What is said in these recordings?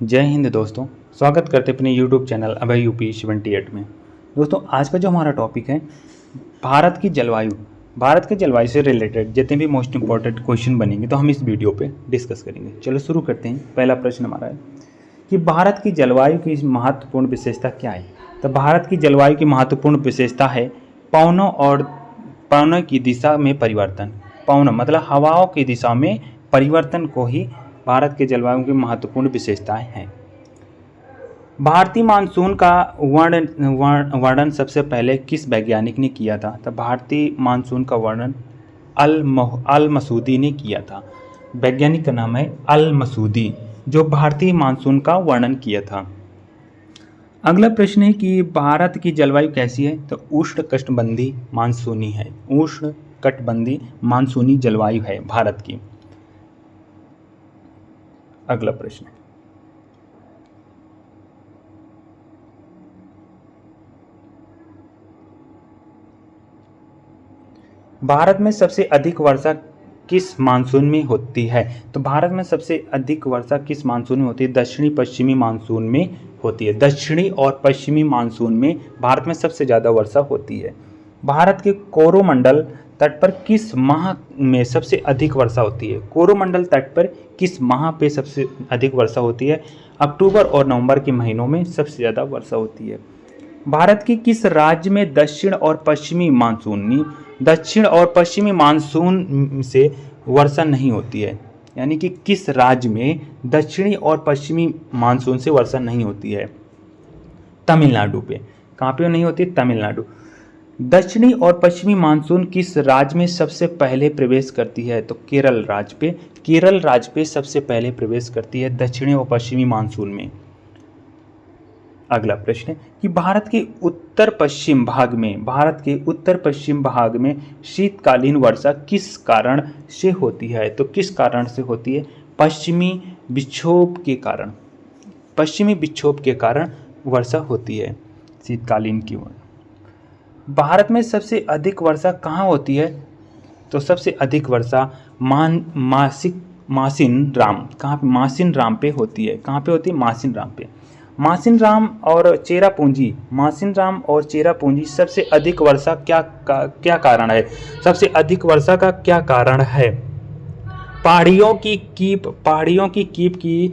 जय हिंद दोस्तों। स्वागत करते अपने YouTube चैनल अभय यूपी 78 में। दोस्तों आज का जो हमारा टॉपिक है भारत की जलवायु। भारत की जलवायु से रिलेटेड जितने भी मोस्ट इंपॉर्टेंट क्वेश्चन बनेंगे तो हम इस वीडियो पे डिस्कस करेंगे। चलो शुरू करते हैं। पहला प्रश्न हमारा है कि भारत की जलवायु की महत्वपूर्ण विशेषता क्या है। तो भारत की जलवायु की महत्वपूर्ण विशेषता है पवनों की दिशा में परिवर्तन। पवन मतलब हवाओं की दिशा में परिवर्तन को ही भारत के जलवायु की महत्वपूर्ण विशेषताएं हैं। भारतीय मानसून का वर्णन सबसे पहले किस वैज्ञानिक ने किया था। तो भारतीय मानसून का वर्णन अल मसूदी ने किया था। वैज्ञानिक का नाम है अल मसूदी, जो भारतीय मानसून का वर्णन किया था। अगला प्रश्न है कि भारत की जलवायु कैसी है। तो उष्णकटिबंधीय मानसूनी है। उष्णकटिबंधीय मानसूनी जलवायु है भारत की। अगला प्रश्न, भारत में सबसे अधिक वर्षा किस मानसून में होती है। तो भारत में सबसे अधिक वर्षा किस मानसून में होती है। दक्षिणी पश्चिमी मानसून में होती है। दक्षिणी और पश्चिमी मानसून में भारत में सबसे ज़्यादा वर्षा होती है। भारत के कोरोमंडल तट पर किस माह में सबसे अधिक वर्षा होती है। कोरोमंडल तट पर किस माह पे सबसे अधिक वर्षा होती है। अक्टूबर और नवंबर के महीनों में सबसे ज़्यादा वर्षा होती है। भारत के किस राज्य में दक्षिण और पश्चिमी मानसून से वर्षा नहीं होती है। यानी कि किस राज्य में दक्षिणी और पश्चिमी मानसून से वर्षा नहीं होती है। तमिलनाडु पे। कहाँ पे नहीं होती। तमिलनाडु। दक्षिणी और पश्चिमी मानसून किस राज्य में सबसे पहले प्रवेश करती है। तो केरल राज्य पे। केरल राज्य पे सबसे पहले प्रवेश करती है दक्षिणी और पश्चिमी मानसून में। अगला प्रश्न है कि भारत के उत्तर पश्चिम भाग में शीतकालीन वर्षा किस कारण से होती है। तो किस कारण से होती है। पश्चिमी विक्षोभ के कारण वर्षा होती है शीतकालीन की। भारत में सबसे अधिक वर्षा कहाँ होती है। तो सबसे अधिक वर्षा मासिन राम पे होती है। कहाँ पे होती है। मासिन राम पे। मासिन राम और चेरापूंजी सबसे अधिक वर्षा क्या कारण है। सबसे अधिक वर्षा का क्या कारण है। पहाड़ियों की कीप की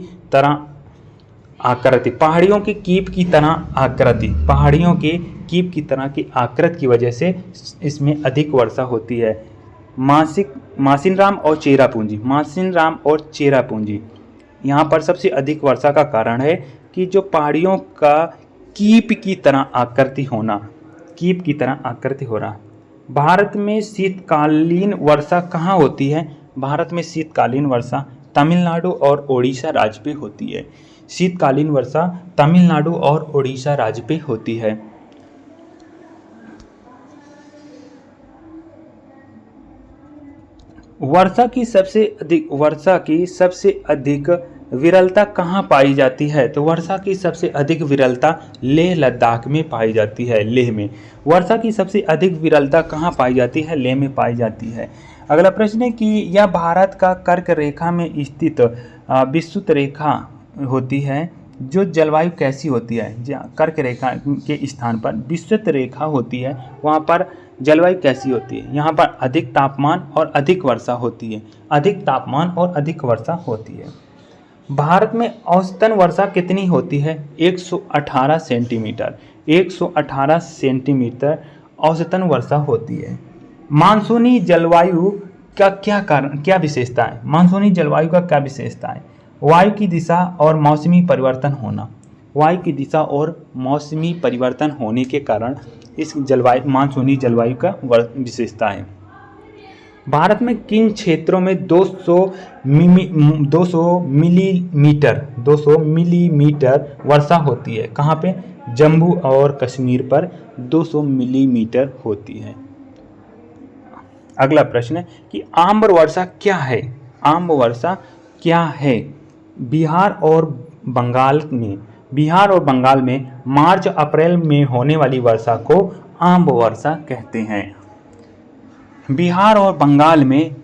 तरह आकृति की वजह से इसमें अधिक वर्षा होती है। मासिन राम और चेरापूंजी यहाँ पर सबसे अधिक वर्षा का कारण है कि जो पहाड़ियों का कीप की तरह आकृति होना। भारत में शीतकालीन वर्षा कहाँ होती है। भारत में शीतकालीन वर्षा तमिलनाडु और ओडिशा राज्य पे होती है। शीतकालीन वर्षा तमिलनाडु और ओडिशा राज्य पे होती है। वर्षा की सबसे अधिक विरलता कहाँ पाई जाती है। तो वर्षा की सबसे अधिक विरलता लेह लद्दाख में पाई जाती है। लेह में वर्षा की सबसे अधिक विरलता कहाँ पाई जाती है। लेह में पाई जाती है। अगला प्रश्न है कि यह भारत का कर्क रेखा में स्थित विषुवत रेखा होती है। जो जलवायु कैसी होती है। जहाँ कर्क रेखा के स्थान पर विषुवत रेखा होती है वहाँ पर जलवायु कैसी होती है। यहाँ पर अधिक तापमान और अधिक वर्षा होती है। भारत में औसतन वर्षा कितनी होती है। 118 सेंटीमीटर औसतन वर्षा होती है। मानसूनी जलवायु का क्या विशेषता है। मानसूनी जलवायु का क्या विशेषता है। वायु की दिशा और मौसमी परिवर्तन होने के कारण इस मानसूनी जलवायु का विशेषता है। भारत में किन क्षेत्रों में 200 मिलीमीटर वर्षा होती है। कहाँ पे। जम्मू और कश्मीर पर 200 मिलीमीटर होती है। अगला प्रश्न है कि आम्र वर्षा क्या है। बिहार और बंगाल में मार्च अप्रैल में होने वाली वर्षा को आम्र वर्षा कहते हैं। बिहार और बंगाल में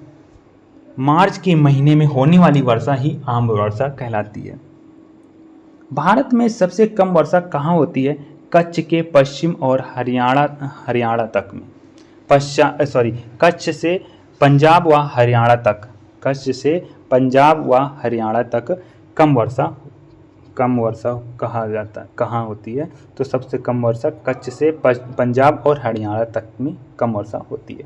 मार्च के महीने में होने वाली वर्षा ही आम्र वर्षा कहलाती है। भारत में सबसे कम वर्षा कहाँ होती है? कच्छ के पश्चिम और हरियाणा तक में। कच्छ से पंजाब व हरियाणा तक, कच्छ से पंजाब व हरियाणा तक कम वर्षा कहाँ होती है? तो सबसे कम वर्षा कच्छ से पंजाब और हरियाणा तक में कम वर्षा होती है।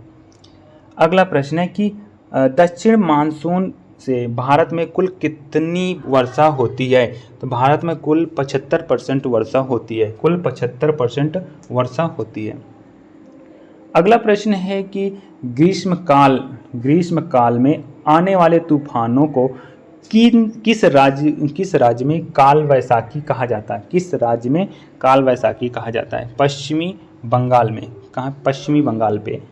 अगला प्रश्न है कि दक्षिण मानसून से भारत में कुल कितनी वर्षा होती है? तो भारत में कुल 75% वर्षा होती है, कुल 75% वर्षा होती है। अगला प्रश्न है कि ग्रीष्म काल में आने वाले तूफानों को किस राज्य में काल वैसाखी कहा जाता है? किस राज्य में काल वैसाखी कहा जाता है? पश्चिमी बंगाल में। कहाँ? पश्चिमी बंगाल पे।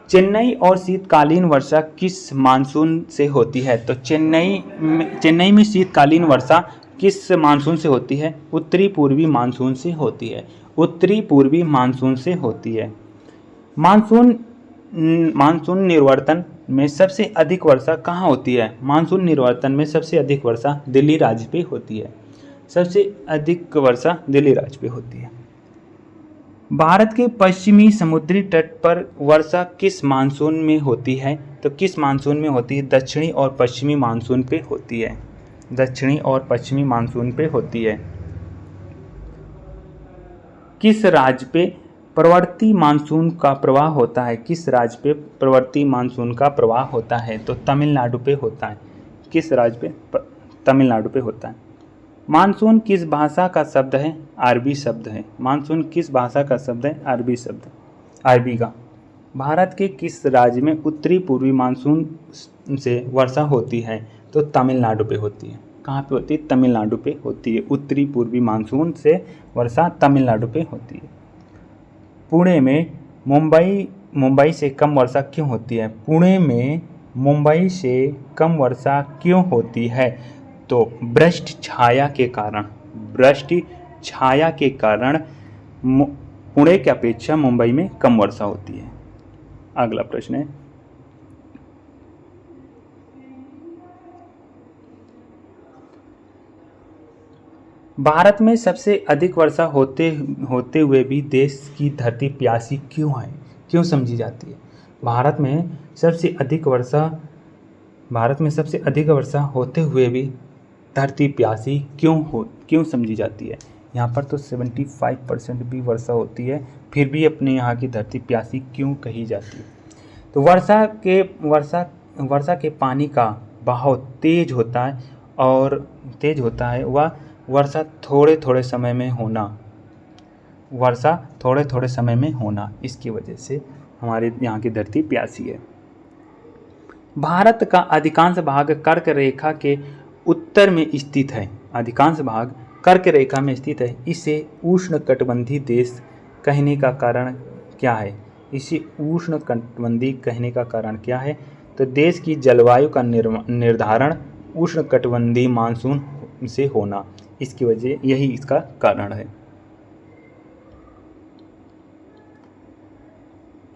चेन्नई और शीतकालीन वर्षा किस मानसून से होती है? तो चेन्नई में शीतकालीन वर्षा किस मानसून से होती है? उत्तरी पूर्वी मानसून से होती है, उत्तरी पूर्वी मानसून से होती है। मानसून निर्वर्तन में सबसे अधिक वर्षा कहाँ होती है? मानसून निर्वर्तन में सबसे अधिक वर्षा दिल्ली राज्य पे होती है, सबसे अधिक वर्षा दिल्ली राज्य पे होती है। भारत के पश्चिमी समुद्री तट पर वर्षा किस मानसून में होती है? तो किस मानसून में होती है? दक्षिणी और पश्चिमी मानसून पे होती है, दक्षिणी और पश्चिमी मानसून पे होती है। किस राज्य पे प्रवर्ती मानसून का प्रवाह होता है? किस राज्य पे प्रवर्ती मानसून का प्रवाह होता है? तो तमिलनाडु पे होता है। किस राज्य पे? तमिलनाडु पे होता है। मानसून किस भाषा का शब्द है? अरबी शब्द है। मानसून किस भाषा का शब्द है? अरबी शब्द, अरबी का। भारत के किस राज्य में उत्तरी पूर्वी मानसून से वर्षा होती है? तो तमिलनाडु पे होती है। कहाँ पे होती है? तमिलनाडु पे होती है। उत्तरी पूर्वी मानसून से वर्षा तमिलनाडु पे होती है। पुणे में मुंबई से कम वर्षा क्यों होती है? पुणे में मुंबई से कम वर्षा क्यों होती है? तो भ्रष्ट छाया के कारण पुणे की अपेक्षा मुंबई में कम वर्षा होती है। अगला प्रश्न है, भारत में सबसे अधिक वर्षा होते हुए भी देश की धरती प्यासी क्यों है? क्यों समझी जाती है? भारत में सबसे अधिक वर्षा होते हुए भी धरती प्यासी क्यों समझी जाती है? यहाँ पर तो 75% भी वर्षा होती है, फिर भी अपने यहाँ की धरती प्यासी क्यों कही जाती है? तो वर्षा के पानी का बहाव तेज होता है वह वर्षा थोड़े समय में होना, इसकी वजह से हमारे यहाँ की धरती प्यासी है। भारत का अधिकांश भाग कर्क रेखा के उत्तर में स्थित है, अधिकांश भाग कर्क रेखा में स्थित है। इसे उष्णकटिबंधीय देश कहने का कारण क्या है? इसे उष्णकटिबंधीय कहने का कारण क्या है? तो देश की जलवायु का निर्धारण उष्णकटिबंधीय मानसून से होना, इसकी वजह यही इसका कारण है।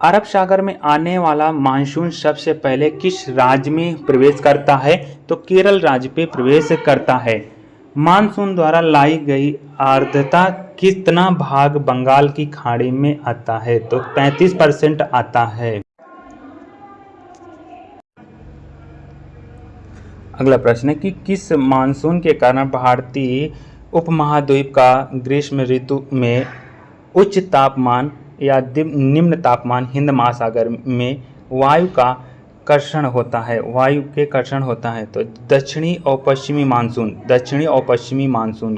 अरब सागर में आने वाला मानसून सबसे पहले किस राज्य में प्रवेश करता है? तो केरल राज्य पे प्रवेश करता है। मानसून द्वारा लाई गई आर्द्रता कितना भाग बंगाल की खाड़ी में आता है? तो 35% आता है। अगला प्रश्न है कि किस मानसून के कारण भारतीय उपमहाद्वीप का ग्रीष्म ऋतु में उच्च तापमान या निम्न तापमान हिंद महासागर में वायु के कर्षण होता है? तो दक्षिणी और पश्चिमी मानसून